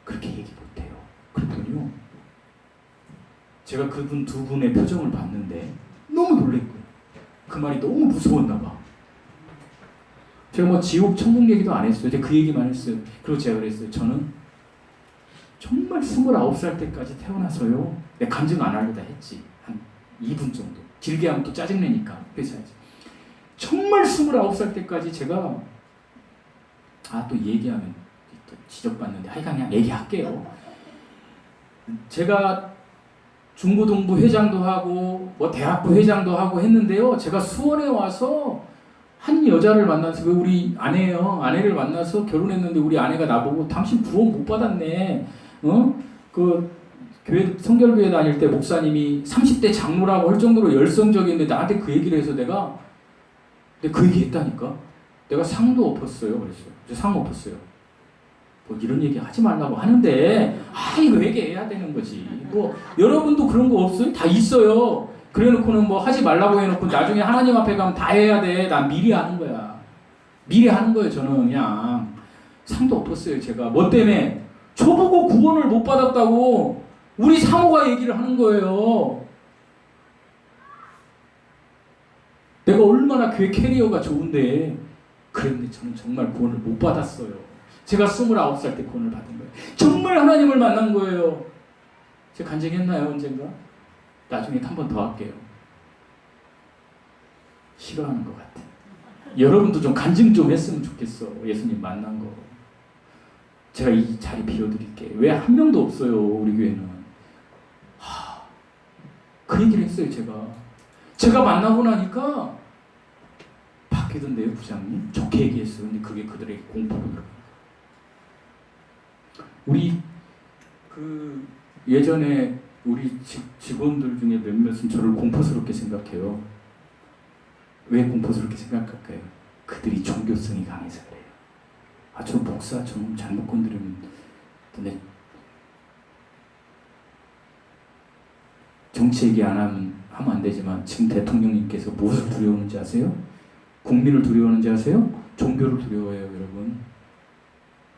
그렇게 얘기 못해요. 그랬더니요 제가 그분 두 분의 표정을 봤는데 너무 놀랬고요. 그 말이 너무 무서웠나 봐. 제가 뭐 지옥 천국 얘기도 안 했어요. 제가 그 얘기만 했어요. 그리고 제가 그랬어요. 저는 정말 29살 때까지 태어나서요 내 간증 안 하려다 했지. 한 2분 정도. 길게 하면 또 짜증내니까 회사에서. 정말 29살 때까지 제가 또 얘기하면 또 지적받는데 하여간 그냥 얘기할게요. 제가 중고등부 회장도 하고 뭐 대학부 회장도 하고 했는데요. 제가 수원에 와서 한 여자를 만나서 우리 아내예요. 아내를 만나서 결혼했는데 우리 아내가 나보고 당신 구원 못 받았네. 그 교회 성결교회 다닐 때 목사님이 30대 장로라고 할 정도로 열성적인데 나한테 그 얘기를 해서 내가 그 얘기 했다니까. 내가 상도 엎었어요. 그랬어요. 상 엎었어요. 뭐 이런 얘기 하지 말라고 하는데 이거 얘기해야 되는 거지. 뭐 여러분도 그런 거 없어요? 다 있어요. 그래놓고는 뭐 하지 말라고 해놓고 나중에 하나님 앞에 가면 다 해야 돼. 난 미리 하는 거야. 미리 하는 거예요. 저는 그냥 상도 엎었어요. 제가 뭐 때문에 저보고 구원을 못 받았다고 우리 사모가 얘기를 하는 거예요. 내가 얼마나 교회 캐리어가 좋은데 그랬는데 저는 정말 구원을 못 받았어요. 제가 29살 때 구원을 받은 거예요. 정말 하나님을 만난 거예요. 제가 간증했나요? 언젠가? 나중에 한 번 더 할게요. 싫어하는 것 같아. 여러분도 좀 간증 좀 했으면 좋겠어. 예수님 만난 거. 제가 이 자리 빌어드릴게요. 왜 한 명도 없어요, 우리 교회는. 그 얘기를 했어요, 제가 만나고 나니까 바뀌던데요, 부장님. 좋게 얘기했어요. 근데 그게 그들에게 공포로 들어가요. 우리 예전에 우리 직원들 중에 몇몇은 저를 공포스럽게 생각해요. 왜 공포스럽게 생각할까요? 그들이 종교성이 강해서 그래요. 저 목사 좀 잘못 건드리면 내 정치 얘기 하면 안 되지만 지금 대통령님께서 무엇을 두려워하는지 아세요? 국민을 두려워하는지 아세요? 종교를 두려워해요, 여러분.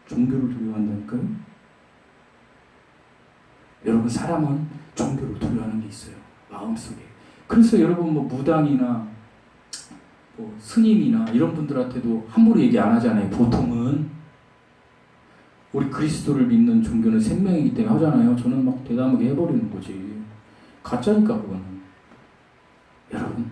종교를 두려워한다니까요. 여러분, 사람은 종교를 두려워하는 게 있어요, 마음속에. 그래서 여러분 뭐 무당이나 뭐 스님이나 이런 분들한테도 함부로 얘기 안 하잖아요. 보통은 우리 그리스도를 믿는 종교는 생명이기 때문에 하잖아요. 저는 막 대담하게 해버리는 거지. 가짜니까 그거는. 여러분,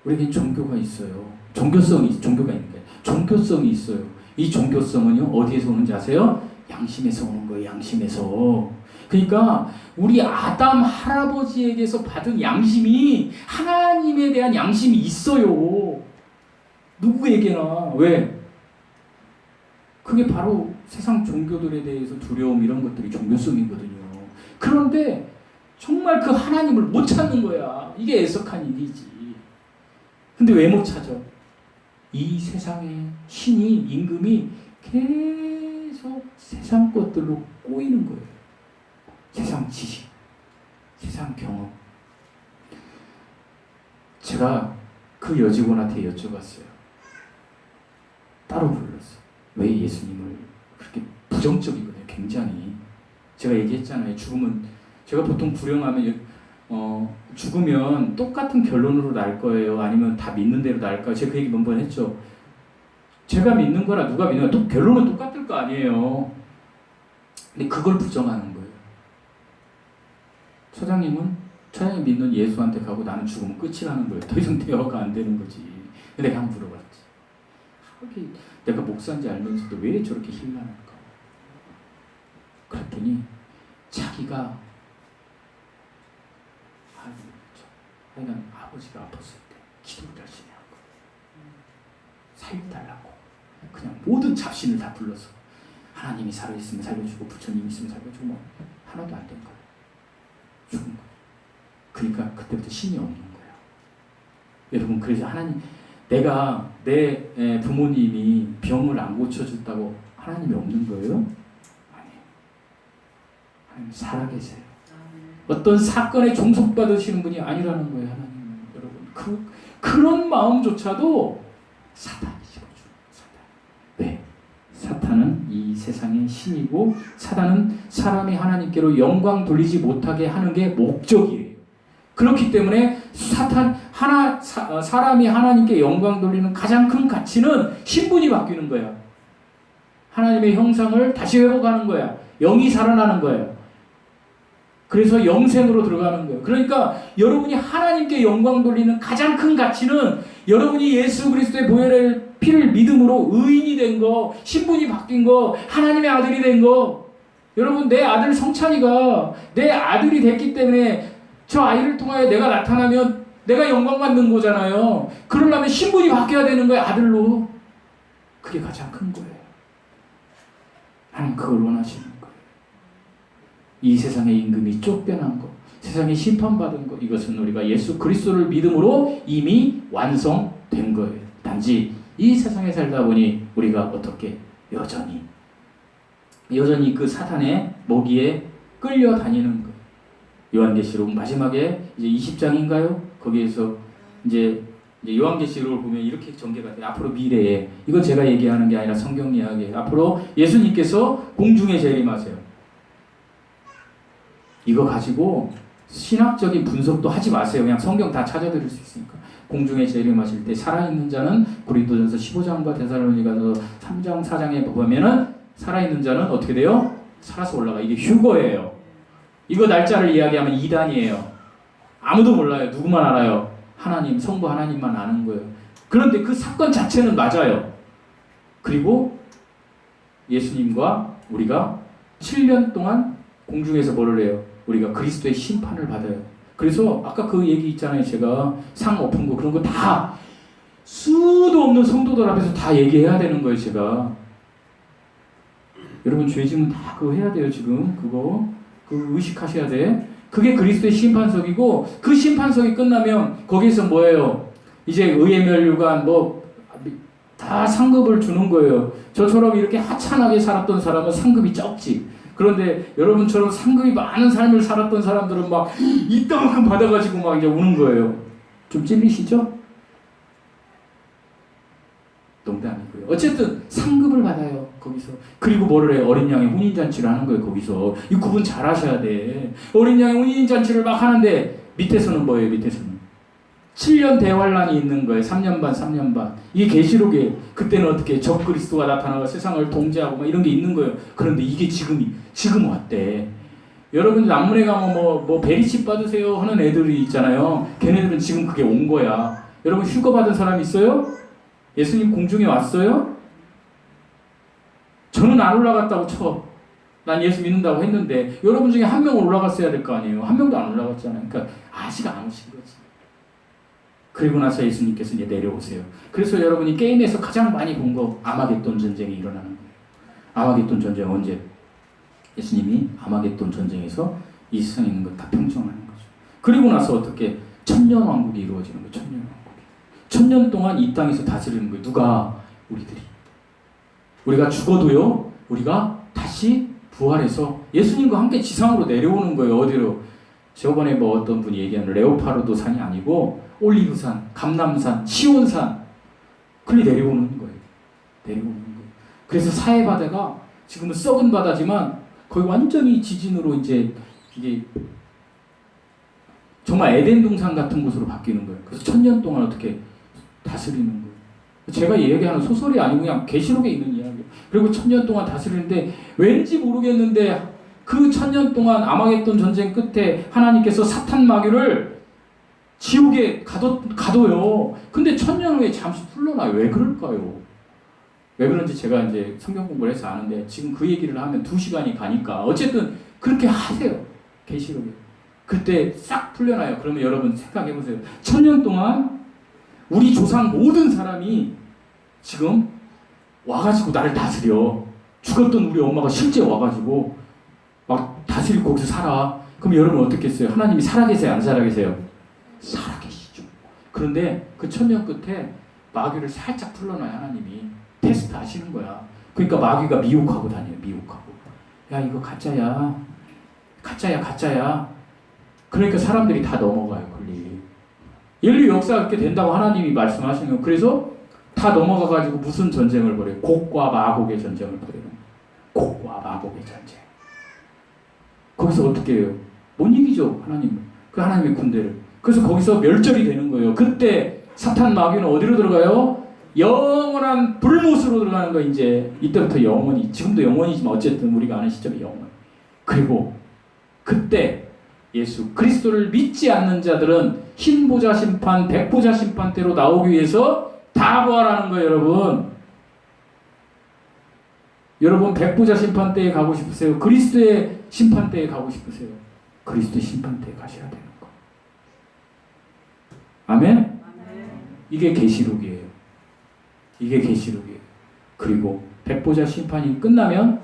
우리에겐 종교가 있어요. 종교가 있는 거예요. 종교성이 있어요. 이 종교성은요, 어디에서 오는지 아세요? 양심에서 오는 거예요. 양심에서. 그러니까 우리 아담 할아버지에게서 받은 양심이 하나님에 대한 양심이 있어요. 누구에게나. 왜? 그게 바로 세상 종교들에 대해서 두려움 이런 것들이 종교성이거든요. 그런데 정말 그 하나님을 못 찾는 거야. 이게 애석한 일이지. 근데 왜 못 찾아? 이 세상의 신이, 임금이 계속 세상 것들로 꼬이는 거예요. 세상 지식, 세상 경험. 제가 그 여직원한테 여쭤봤어요. 따로 불렀어요. 왜 예수님을 그렇게 부정적이거든요. 굉장히. 제가 얘기했잖아요. 죽으면, 제가 보통 불행하면 죽으면 똑같은 결론으로 날 거예요? 아니면 다 믿는 대로 날까요? 제가 그 얘기 몇 번 했죠. 제가 믿는 거라 누가 믿는 거라 결론은 똑같을 거 아니에요. 근데 그걸 부정하는 거예요. 처장님 믿는 예수한테 가고 나는 죽으면 끝이라는 거예요. 더 이상 대화가 안 되는 거지. 근데 내가 한번 물어봤지. 내가 목사인지 알면서도 왜 저렇게 힐난할까? 그랬더니 자기가 하여간 아버지가 아팠을 때 기도를 열심히 한 거예요. 살려달라고. 그냥 모든 잡신을 다 불러서 하나님이 살아있으면 살려주고 부처님이 있으면 살려주고 뭐 하나도 안 된 거예요. 죽은 거예요. 그러니까 그때부터 신이 없는 거예요. 여러분, 그래서 하나님, 내가 내 부모님이 병을 안 고쳐줬다고 하나님이 없는 거예요? 아니에요. 하나님 살아계세요. 어떤 사건에 종속받으시는 분이 아니라는 거예요, 하나님은. 여러분, 그런 마음조차도 사탄이시거든요. 사탄. 왜? 사탄은 이 세상의 신이고 사탄은 사람이 하나님께로 영광 돌리지 못하게 하는 게 목적이에요. 그렇기 때문에 사람이 하나님께 영광 돌리는 가장 큰 가치는 신분이 바뀌는 거야. 하나님의 형상을 다시 회복하는 거야. 영이 살아나는 거예요. 그래서 영생으로 들어가는 거예요. 그러니까 여러분이 하나님께 영광 돌리는 가장 큰 가치는 여러분이 예수 그리스도의 보혈의 피를 믿음으로 의인이 된 거, 신분이 바뀐 거, 하나님의 아들이 된 거. 여러분, 내 아들 성찬이가 내 아들이 됐기 때문에 저 아이를 통하여 내가 나타나면 내가 영광 받는 거잖아요. 그러려면 신분이 바뀌어야 되는 거예요, 아들로. 그게 가장 큰 거예요. 하나님 그걸 원하시는 거예요. 이 세상의 임금이 쫓겨난 것, 세상에 심판받은 것, 이것은 우리가 예수 그리스도를 믿음으로 이미 완성된 거예요. 단지 이 세상에 살다 보니 우리가 어떻게 여전히 그 사탄의 먹이에 끌려다니는 거예요. 요한계시록 마지막에 이제 20장인가요? 거기에서 이제 요한계시록을 보면 이렇게 전개가 돼요. 앞으로 미래에, 이건 제가 얘기하는 게 아니라 성경 이야기예요. 앞으로 예수님께서 공중에 재림하세요. 이거 가지고 신학적인 분석도 하지 마세요. 그냥 성경 다 찾아드릴 수 있으니까. 공중에 재림하실 때 살아있는 자는 고린도전서 15장과 데살로니가서 3장 4장에 보면은 살아있는 자는 어떻게 돼요? 살아서 올라가. 이게 휴거예요. 이거 날짜를 이야기하면 이단이에요. 아무도 몰라요. 누구만 알아요? 하나님, 성부 하나님만 아는 거예요. 그런데 그 사건 자체는 맞아요. 그리고 예수님과 우리가 7년 동안 공중에서 뭐를 해요? 우리가 그리스도의 심판을 받아요. 그래서 아까 그 얘기 있잖아요. 제가 상 엎은 거 그런 거 다 수도 없는 성도들 앞에서 다 얘기해야 되는 거예요. 제가. 여러분, 죄 지면 다 그거 해야 돼요. 지금 그거 의식하셔야 돼. 그게 그리스도의 심판석이고, 그 심판석이 끝나면 거기서 뭐예요? 이제 의의 멸류관, 다 상급을 주는 거예요. 저처럼 이렇게 하찮하게 살았던 사람은 상급이 적지. 그런데 여러분처럼 상급이 많은 삶을 살았던 사람들은 막 이따만큼 받아가지고 막 이제 우는 거예요. 좀 찔리시죠? 농담이고요. 어쨌든 상급을 받아요. 거기서. 그리고 뭐를 해요? 어린 양의 혼인잔치를 하는 거예요. 거기서. 이 구분 잘 하셔야 돼. 어린 양의 혼인잔치를 막 하는데 밑에서는 뭐예요? 밑에서는 7년 대환란이 있는 거예요. 3년 반, 3년 반. 이게 계시록에 그때는 어떻게 적그리스도가 나타나고 세상을 통제하고 막 이런 게 있는 거예요. 그런데 이게 지금 왔대. 여러분 남문에 가면 뭐 베리칩 받으세요 하는 애들이 있잖아요. 걔네들은 지금 그게 온 거야. 여러분 휴거 받은 사람 있어요? 예수님 공중에 왔어요? 저는 안 올라갔다고 쳐. 난 예수 믿는다고 했는데 여러분 중에 한 명은 올라갔어야 될 거 아니에요. 한 명도 안 올라갔잖아요. 그러니까 아직 안 오신 거지. 그리고 나서 예수님께서 이제 내려오세요. 그래서 여러분이 게임에서 가장 많이 본 거 아마겟돈 전쟁이 일어나는 거예요. 아마겟돈 전쟁 언제? 예수님이 아마겟돈 전쟁에서 이 세상에 있는 거 다 평정하는 거죠. 그리고 나서 어떻게 천년왕국이 이루어지는 거예요. 천년왕국이. 천년 동안 이 땅에서 다스리는 거예요. 누가? 우리들이. 우리가 죽어도요. 우리가 다시 부활해서 예수님과 함께 지상으로 내려오는 거예요. 어디로? 저번에 뭐 어떤 분이 얘기하는 레오파르도 산이 아니고 올리브산, 감람산, 시온산 그리 내려오는 거예요. 내려오는 거예요. 그래서 사해바다가 지금은 썩은 바다지만 거의 완전히 지진으로 이제 이게 정말 에덴 동산 같은 곳으로 바뀌는 거예요. 그래서 1000년 동안 어떻게 다스리는 거예요. 제가 얘기하는 소설이 아니고 그냥 계시록에 있는 이야기예요. 그리고 1000년 동안 다스리는데 왠지 모르겠는데 그 1000년 동안 아마겟돈 전쟁 끝에 하나님께서 사탄 마귀를 지옥에 가둬요. 근데 1000년 후에 잠시 풀려나요. 왜 그럴까요? 왜 그런지 제가 이제 성경 공부를 해서 아는데 지금 그 얘기를 하면 2시간이 가니까 어쨌든 그렇게 하세요. 계시록에. 그때 싹 풀려나요. 그러면 여러분 생각해 보세요. 1000년 동안 우리 조상 모든 사람이 지금 와가지고 나를 다스려. 죽었던 우리 엄마가 실제 와가지고 막 다스리고 거기서 살아. 그럼 여러분 어떻겠어요? 하나님이 살아계세요? 안 살아계세요? 살아계시죠. 그런데 그 1000년 끝에 마귀를 살짝 풀러놔요. 하나님이. 테스트 하시는 거야. 그러니까 마귀가 미혹하고 다녀요. 미혹하고. 야 이거 가짜야. 가짜야. 그러니까 사람들이 다 넘어가요. 권리. 인류 역사가 그렇게 된다고 하나님이 말씀하시는 거예요. 그래서 다 넘어가가지고 무슨 전쟁을 벌여요? 곡과 마곡의 전쟁을 벌여요. 곡과 마곡의 전쟁. 거기서 어떻게 해요? 못 이기죠. 하나님. 그 하나님의 군대를. 그래서 거기서 멸절이 되는 거예요. 그때 사탄 마귀는 어디로 들어가요? 영원한 불못으로 들어가는 거 이제 이때부터 영원히 지금도 영원이지만 어쨌든 우리가 아는 시점이 영원. 그리고 그때 예수 그리스도를 믿지 않는 자들은 흰 보좌 심판, 백 보좌 심판 때로 나오기 위해서 다 부활하는 거예요, 여러분. 여러분 백 보좌 심판 때에 가고 싶으세요? 그리스도의 심판 때에 가고 싶으세요? 그리스도의 심판 때에 가셔야 되는 거. 아멘? 이게 계시록이에요. 이게 계시록이에요. 그리고 백보자 심판이 끝나면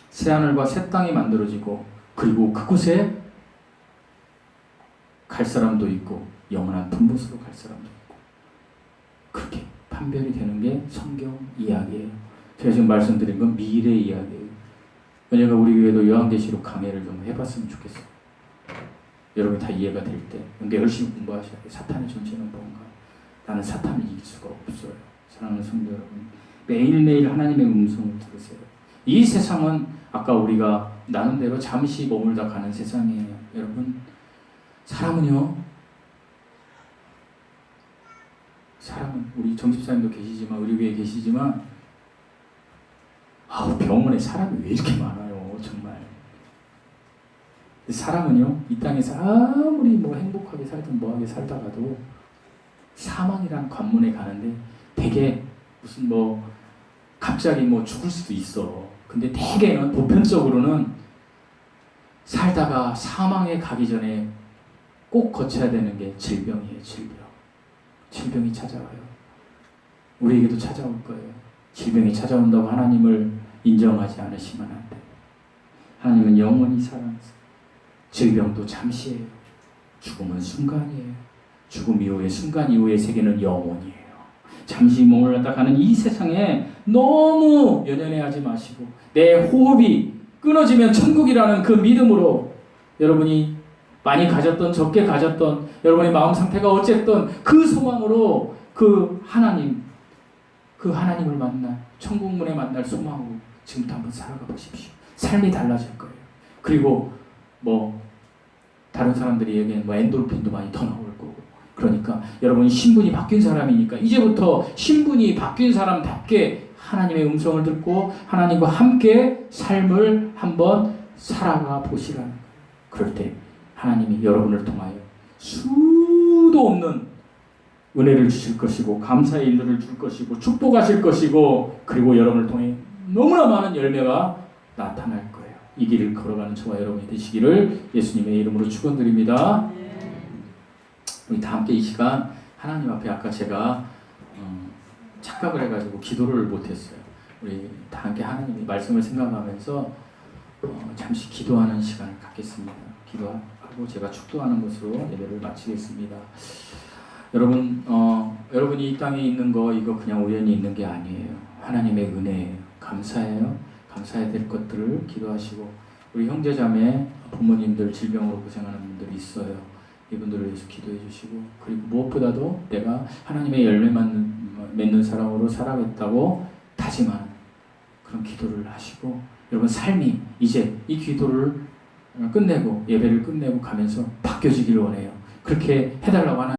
새하늘과 새 땅이 만들어지고 그리고 그곳에 갈 사람도 있고 영원한 분부스로 갈 사람도 있고 그렇게 판별이 되는 게 성경 이야기예요. 제가 지금 말씀드린 건 미래 이야기예요. 왜냐면 우리 교회도 요한계시록 강해를 좀 해봤으면 좋겠어요. 여러분이 다 이해가 될 때. 근데 열심히 공부하셔야 돼요. 사탄의 존재는 뭔가. 나는 사탄을 이길 수가 없어요. 사랑하는 성도 여러분. 매일매일 하나님의 음성을 들으세요. 이 세상은 아까 우리가 나눈 대로 잠시 머물다 가는 세상이에요. 여러분 사람은 우리 정집사님도 계시지만 우리 교회에 계시지만 병원에 사람이 왜 이렇게 많아요. 정말. 사람은요 이 땅에서 아무리 뭐 행복하게 살든 뭐하게 살다가도 사망이란 관문에 가는데 되게 무슨 뭐 갑자기 뭐 죽을 수도 있어. 근데 대개는 보편적으로는 살다가 사망에 가기 전에 꼭 거쳐야 되는 게 질병이에요. 질병이 찾아와요. 우리에게도 찾아올 거예요. 질병이 찾아온다고 하나님을 인정하지 않으시면 안 돼요. 하나님은 영원히 살아계세요. 질병도 잠시예요. 죽음은 순간이에요. 죽음 이후의 순간 이후의 세계는 영원이에요. 잠시 몸을 갖다 가는 이 세상에 너무 연연해하지 마시고 내 호흡이 끊어지면 천국이라는 그 믿음으로 여러분이 많이 가졌던 적게 가졌던 여러분의 마음 상태가 어쨌든 그 소망으로 그 하나님을 만날 천국문에 만날 소망으로 지금부터 한번 살아가 보십시오. 삶이 달라질 거예요. 그리고 뭐 다른 사람들이 얘기하는 뭐 엔돌핀도 많이 더 나올 거고 그러니까 여러분이 신분이 바뀐 사람이니까 이제부터 신분이 바뀐 사람답게 하나님의 음성을 듣고 하나님과 함께 삶을 한번 살아가 보시라는 거예요. 그럴 때 하나님이 여러분을 통하여 수도 없는 은혜를 주실 것이고 감사의 일들을 줄 것이고 축복하실 것이고 그리고 여러분을 통해 너무나 많은 열매가 나타날 거예요. 이 길을 걸어가는 저와 여러분이 되시기를 예수님의 이름으로 축원드립니다. 우리 다 함께 이 시간 하나님 앞에 아까 제가 착각을 해가지고 기도를 못했어요. 우리 다 함께 하나님의 말씀을 생각하면서 잠시 기도하는 시간을 갖겠습니다. 기도하고 제가 축도하는 것으로 예배를 마치겠습니다. 여러분, 여러분이 이 땅에 있는 거 이거 그냥 우연히 있는 게 아니에요. 하나님의 은혜예요. 감사해요. 감사해야 될 것들을 기도하시고 우리 형제자매 부모님들 질병으로 고생하는 분들이 있어요. 이분들을 위해서 기도해 주시고 그리고 무엇보다도 내가 하나님의 열매 맺는 사람으로 살아겠다고 다짐하는 그런 기도를 하시고 여러분 삶이 이제 이 기도를 끝내고 예배를 끝내고 가면서 바뀌어지기를 원해요. 그렇게 해달라고 하는